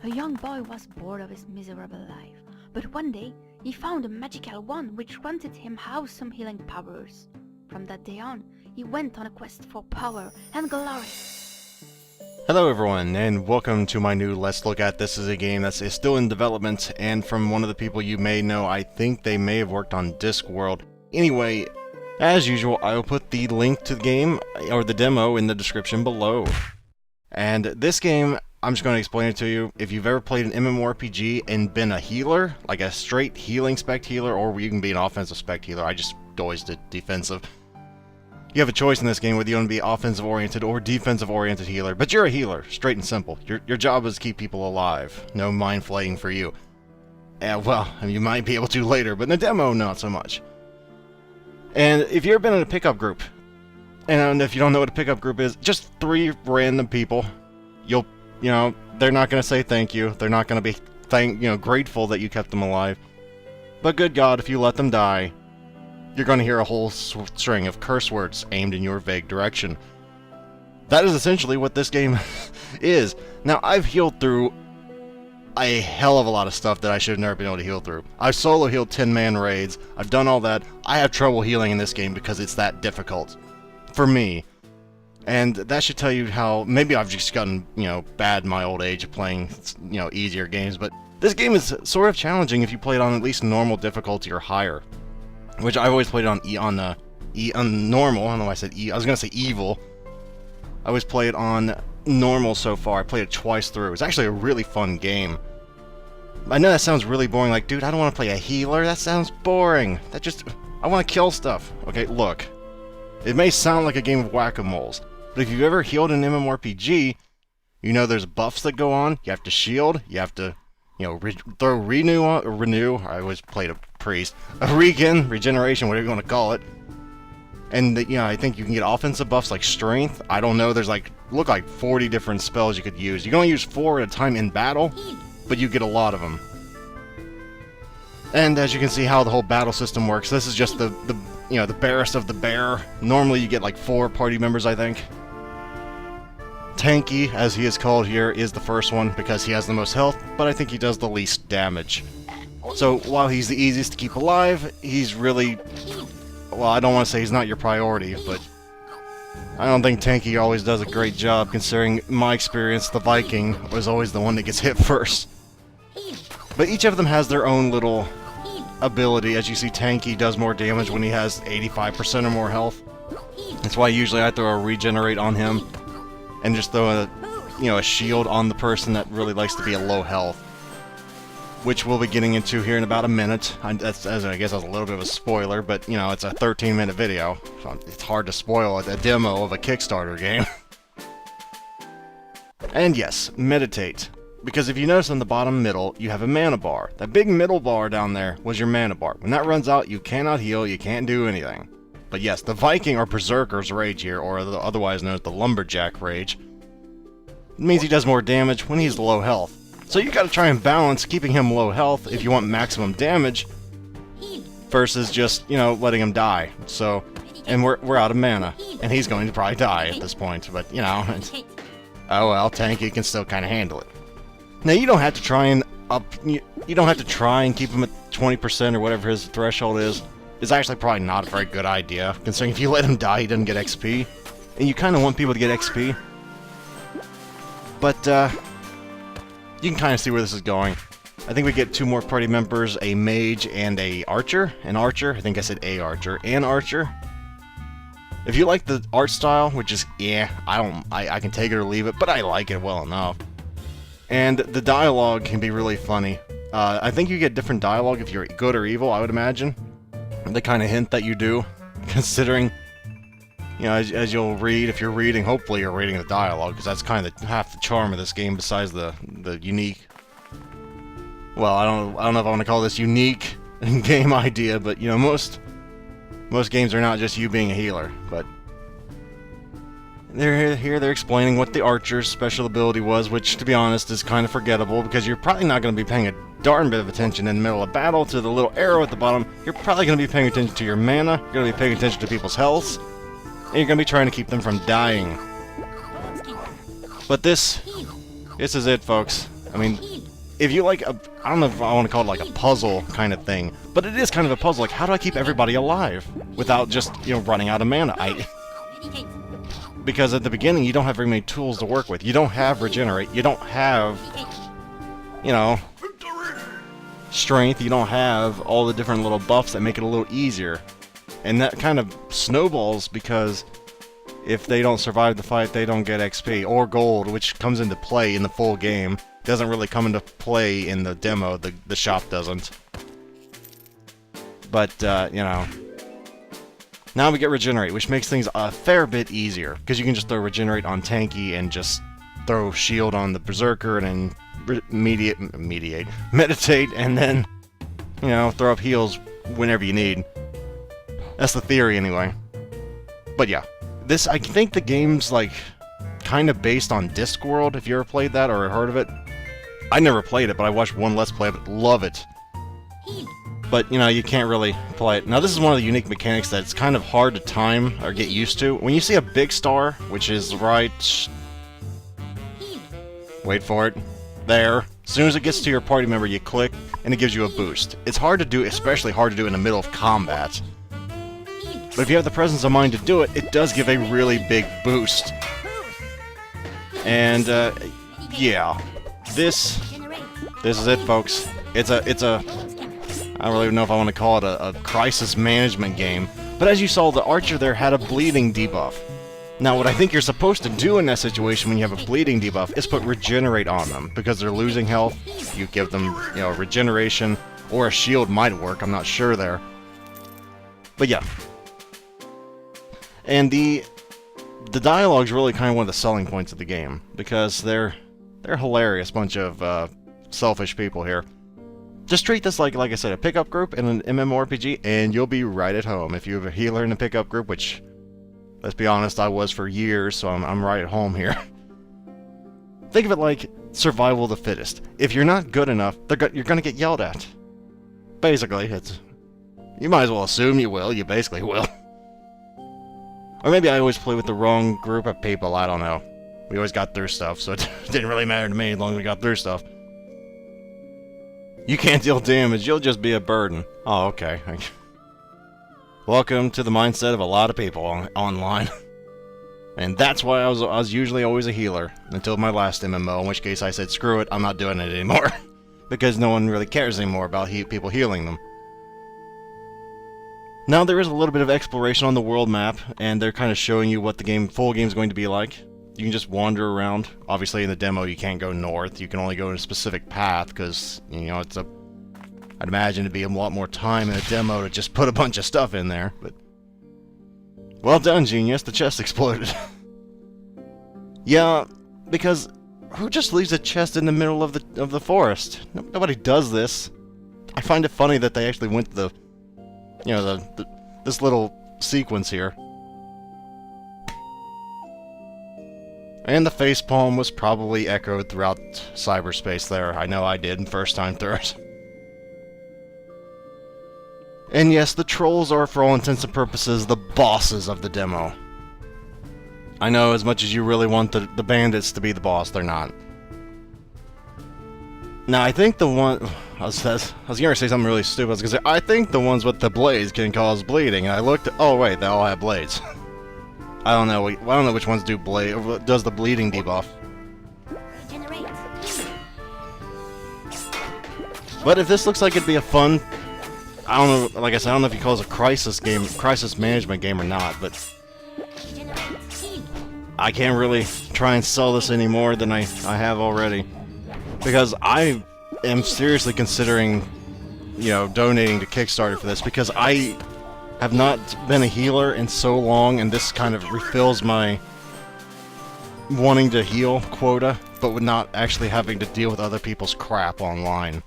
A young boy was bored of his miserable life, but one day he found a magical wand which granted him awesome healing powers. From that day on, he went on a quest for power and glory. Hello everyone, and welcome to my new Let's Look At. This is a game that is still in development, and from one of the people you may know, I think they may have worked on Discworld. Anyway, as usual, I will put the link to the game, or the demo, in the description below. And this game, I'm just going to explain it to you. If you've ever played an MMORPG and been a healer, like a straight healing spec healer, or you can be an offensive spec healer, I just always did defensive. You have a choice in this game whether you want to be offensive-oriented or defensive-oriented healer, but you're a healer, straight and simple. Your job is to keep people alive. No mind flaying for you. Well, you might be able to later, but in the demo, not so much. And if you've ever been in a pickup group, and if you don't know what a pickup group is, just 3 random people. They're not going to say thank you. They're not going to be grateful that you kept them alive. But good God, if you let them die, you're going to hear a whole string of curse words aimed in your vague direction. That is essentially what this game is. Now, I've healed through a hell of a lot of stuff that I should have never been able to heal through. I've solo healed 10-man raids. I've done all that. I have trouble healing in this game because it's that difficult. For me. And that should tell you how maybe I've just gotten, bad in my old age of playing, easier games. But this game is sort of challenging if you play it on at least normal difficulty or higher. Which I've always played on normal. I don't know why I said I was gonna say evil. I always play it on normal so far. I played it twice through. It's actually a really fun game. I know that sounds really boring. Like, dude, I don't want to play a healer. That sounds boring. I want to kill stuff. Okay, look. It may sound like a game of whack-a-moles, but if you've ever healed an MMORPG, you know there's buffs that go on. You have to shield. You have to, throw renew. I always played a priest. A regeneration, whatever you want to call it. And, I think you can get offensive buffs like strength. I don't know, there's look like 40 different spells you could use. You can only use 4 at a time in battle, but you get a lot of them. And as you can see how the whole battle system works, this is just the barest of the bare. Normally you get like 4 party members, I think. Tanky, as he is called here, is the first one because he has the most health, but I think he does the least damage. So while he's the easiest to keep alive, he's really... Well, I don't want to say he's not your priority, but I don't think Tanky always does a great job, considering my experience, the Viking was always the one that gets hit first. But each of them has their own little ability. As you see, Tanky does more damage when he has 85% or more health. That's why usually I throw a regenerate on him, and just throw a shield on the person that really likes to be at low health. Which we'll be getting into here in about a minute. I guess that's a little bit of a spoiler, but, it's a 13-minute video, so it's hard to spoil a demo of a Kickstarter game. And yes, meditate. Because if you notice on the bottom middle, you have a mana bar. That big middle bar down there was your mana bar. When that runs out, you cannot heal, you can't do anything. But yes, the Viking or Berserker's Rage here, or otherwise known as the Lumberjack Rage, means he does more damage when he's low health. So you gotta try and balance keeping him low health if you want maximum damage, versus just, letting him die. So, and we're out of mana, and he's going to probably die at this point, but, oh well, Tanky can still kind of handle it. Now, you don't have to try and keep him at 20% or whatever his threshold is. It's actually probably not a very good idea, considering if you let him die, he doesn't get XP. And you kind of want people to get XP. But, you can kind of see where this is going. I think we get 2 more party members, a mage and a archer. An archer, I think I said a archer, an archer. If you like the art style, which is, I can take it or leave it, but I like it well enough. And the dialogue can be really funny. I think you get different dialogue if you're good or evil, I would imagine. The kind of hint that you do, considering, as you'll read, if you're reading, hopefully you're reading the dialogue, because that's kind of half the charm of this game, besides the unique... Well, I don't know if I want to call this unique game idea, but, most games are not just you being a healer, but... They're explaining what the archer's special ability was, which, to be honest, is kind of forgettable, because you're probably not going to be paying a darn bit of attention in the middle of battle to the little arrow at the bottom. You're probably going to be paying attention to your mana, you're going to be paying attention to people's health, and you're going to be trying to keep them from dying. But this is it, folks. I mean, if you like a, I don't know if I want to call it like a puzzle kind of thing, but it is kind of a puzzle. Like, how do I keep everybody alive without just, you know, running out of mana? Because at the beginning, you don't have very many tools to work with. You don't have regenerate. You don't have, you know, strength. You don't have all the different little buffs that make it a little easier. And that kind of snowballs because if they don't survive the fight, they don't get XP or gold, which comes into play in the full game. Doesn't really come into play in the demo. The shop doesn't. But, you know, now we get regenerate, which makes things a fair bit easier, because you can just throw regenerate on tanky and just throw shield on the berserker and then meditate, and then, you know, throw up heals whenever you need. That's the theory anyway. But yeah, this, I think the game's like kind of based on Discworld, if you ever played that or heard of it. I never played it, but I watched one Let's Play of it. Love it. But, you know, you can't really play it. Now, this is one of the unique mechanics that's kind of hard to time or get used to. When you see a big star, which is right... Wait for it. There. As soon as it gets to your party member, you click, and it gives you a boost. It's hard to do, especially hard to do in the middle of combat. But if you have the presence of mind to do it, it does give a really big boost. And, yeah. This is it, folks. It's a... I don't really know if I want to call it a crisis management game, but as you saw, the archer there had a bleeding debuff. Now, what I think you're supposed to do in that situation when you have a bleeding debuff is put regenerate on them, because they're losing health. You give them, you know, regeneration, or a shield might work, I'm not sure there. But yeah. And the dialogue's really kind of one of the selling points of the game, because they're a hilarious bunch of selfish people here. Just treat this like I said, a pickup group in an MMORPG, and you'll be right at home. If you have a healer in a pickup group, which, let's be honest, I was for years, so I'm right at home here. Think of it like survival of the fittest. If you're not good enough, you're gonna get yelled at. Basically, you might as well assume you will. You basically will. Or maybe I always play with the wrong group of people. I don't know. We always got through stuff, so it didn't really matter to me as long as we got through stuff. You can't deal damage, you'll just be a burden. Oh, okay. Welcome to the mindset of a lot of people online. And that's why I was usually always a healer, until my last MMO, in which case I said, screw it, I'm not doing it anymore. Because no one really cares anymore about people healing them. Now there is a little bit of exploration on the world map, and they're kind of showing you what the full game is going to be like. You can just wander around. Obviously, in the demo, you can't go north. You can only go in a specific path, because, you know, I'd imagine it'd be a lot more time in a demo to just put a bunch of stuff in there, but... Well done, genius. The chest exploded. Yeah, because who just leaves a chest in the middle of the forest? Nobody does this. I find it funny that they actually went to the... You know, this little sequence here. And the facepalm was probably echoed throughout cyberspace there. I know I did first time through it. And yes, the trolls are, for all intents and purposes, the bosses of the demo. I know, as much as you really want the bandits to be the boss, they're not. Now, I think the one... I was gonna say something really stupid. I was gonna say, I think the ones with the blades can cause bleeding. And I looked at... Oh, wait, they all have blades. I don't know which ones does the bleeding debuff. But if this looks like it'd be a fun, I don't know, like I said, I don't know if you call this a crisis management game or not, but I can't really try and sell this any more than I have already. Because I am seriously considering, you know, donating to Kickstarter for this, because I have not been a healer in so long, and this kind of refills my wanting to heal quota, but with not actually having to deal with other people's crap online.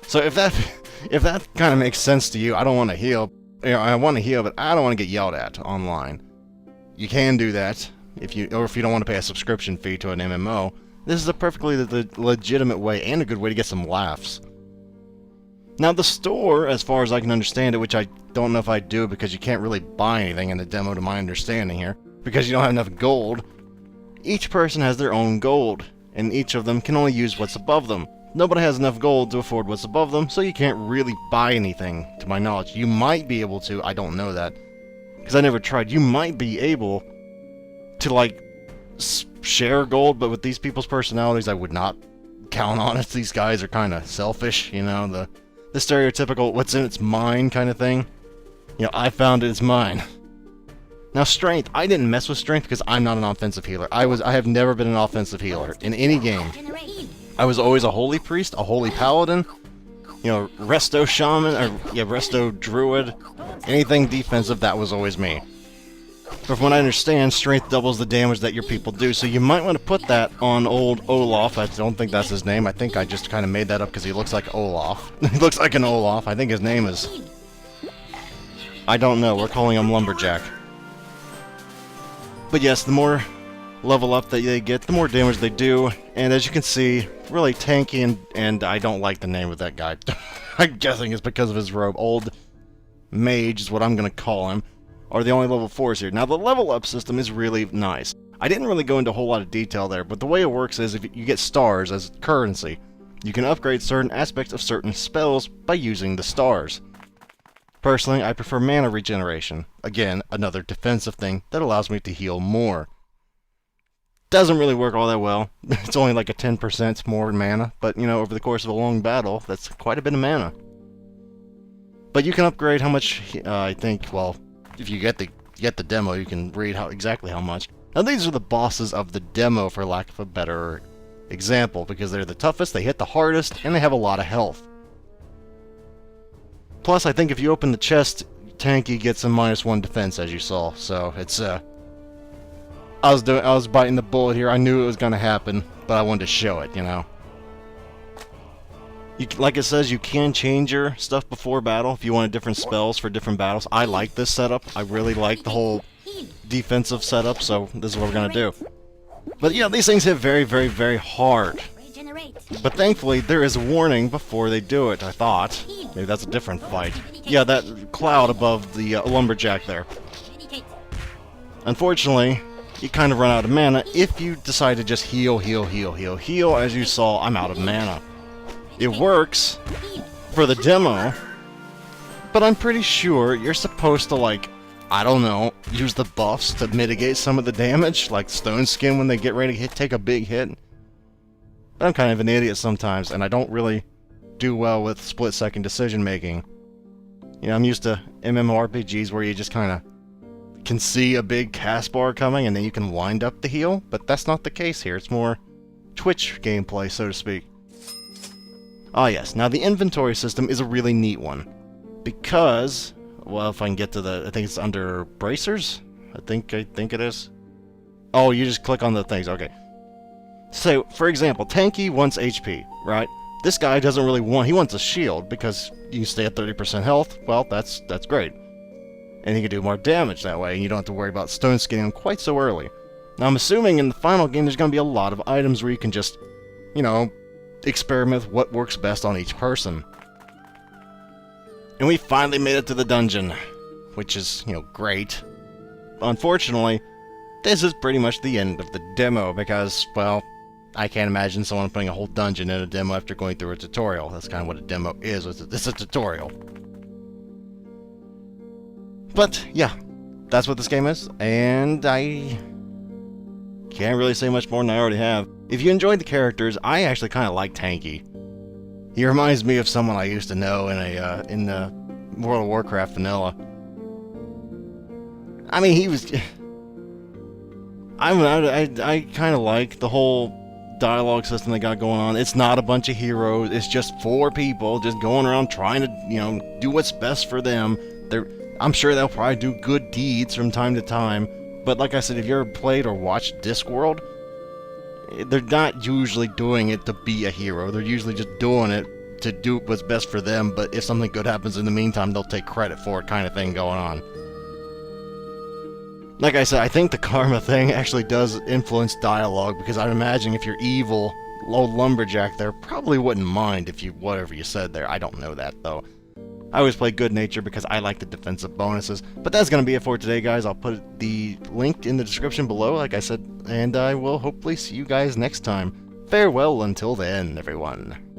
So if that kind of makes sense to you, I don't want to heal. You know, I want to heal, but I don't want to get yelled at online. You can do that if you don't want to pay a subscription fee to an MMO. This is a perfectly legitimate way and a good way to get some laughs. Now the store, as far as I can understand it, which I don't know if I do because you can't really buy anything in the demo to my understanding here, because you don't have enough gold, each person has their own gold. and each of them can only use what's above them. Nobody has enough gold to afford what's above them, so you can't really buy anything, to my knowledge. You might be able to, I don't know that, because I never tried. You might be able to, like, share gold, but with these people's personalities, I would not count on it. These guys are kind of selfish, you know, the stereotypical what's in its mine kind of thing. You know, I found it, it's mine. Now, strength. I didn't mess with strength because I'm not an offensive healer. I have never been an offensive healer in any game. I was always a holy priest, a holy paladin, you know, resto shaman, or yeah, resto druid. Anything defensive, that was always me. But from what I understand, strength doubles the damage that your people do, so you might want to put that on old Olaf. I don't think that's his name. I think I just kind of made that up because he looks like Olaf. He looks like an Olaf. I think his name is... I don't know. We're calling him Lumberjack. But yes, the more level up that they get, the more damage they do. And as you can see, really tanky, and I don't like the name of that guy. I'm guessing it's because of his robe. Old Mage is what I'm going to call him. Are the only level 4s here. Now, the level up system is really nice. I didn't really go into a whole lot of detail there, but the way it works is if you get stars as currency, you can upgrade certain aspects of certain spells by using the stars. Personally, I prefer mana regeneration. Again, another defensive thing that allows me to heal more. Doesn't really work all that well. It's only like a 10% more mana, but you know, over the course of a long battle, that's quite a bit of mana. But you can upgrade how much, I think, well, if you get the demo, you can read exactly how much. Now, these are the bosses of the demo, for lack of a better example, because they're the toughest, they hit the hardest, and they have a lot of health. Plus, I think if you open the chest, Tanky gets a -1 defense, as you saw. So it's I was biting the bullet here. I knew it was gonna happen, but I wanted to show it, you know. Like it says, you can change your stuff before battle if you wanted different spells for different battles. I like this setup. I really like the whole defensive setup, so this is what we're gonna do. But yeah, these things hit very, very, very hard. But thankfully, there is a warning before they do it, I thought. Maybe that's a different fight. Yeah, that cloud above the lumberjack there. Unfortunately, you kind of run out of mana if you decide to just heal, heal, heal, heal, heal. As you saw, I'm out of mana. It works for the demo, but I'm pretty sure you're supposed to, like, I don't know, use the buffs to mitigate some of the damage, like Stone Skin when they get ready to take a big hit. But I'm kind of an idiot sometimes, and I don't really do well with split-second decision-making. You know, I'm used to MMORPGs where you just kind of can see a big cast bar coming, and then you can wind up the heal, but that's not the case here. It's more Twitch gameplay, so to speak. Ah yes, now the inventory system is a really neat one. Because, well, if I can get to the, I think it's under bracers? I think it is. Oh, you just click on the things, okay. So, for example, Tanky wants HP, right? This guy doesn't really want, he wants a shield, because you stay at 30% health, well, that's great. And he can do more damage that way, and you don't have to worry about stone skinning him quite so early. Now, I'm assuming in the final game there's going to be a lot of items where you can just, you know, experiment with what works best on each person. And we finally made it to the dungeon, which is, you know, great. Unfortunately, this is pretty much the end of the demo, because, well, I can't imagine someone putting a whole dungeon in a demo after going through a tutorial. That's kind of what a demo is. It's a tutorial. But, yeah, that's what this game is, and I can't really say much more than I already have. If you enjoyed the characters, I actually kind of like Tanky. He reminds me of someone I used to know in the World of Warcraft vanilla. I mean, he was... I kind of like the whole dialogue system they got going on. It's not a bunch of heroes. It's just 4 people just going around trying to, you know, do what's best for them. I'm sure they'll probably do good deeds from time to time. But like I said, if you ever played or watched Discworld, they're not usually doing it to be a hero. They're usually just doing it to do what's best for them, but if something good happens in the meantime, they'll take credit for it, kind of thing going on. Like I said, I think the karma thing actually does influence dialogue, because I'd imagine if you're evil, old lumberjack there probably wouldn't mind if you whatever you said there. I don't know that, though. I always play good nature because I like the defensive bonuses. But that's going to be it for today, guys. I'll put the link in the description below, like I said, and I will hopefully see you guys next time. farewell until then, everyone.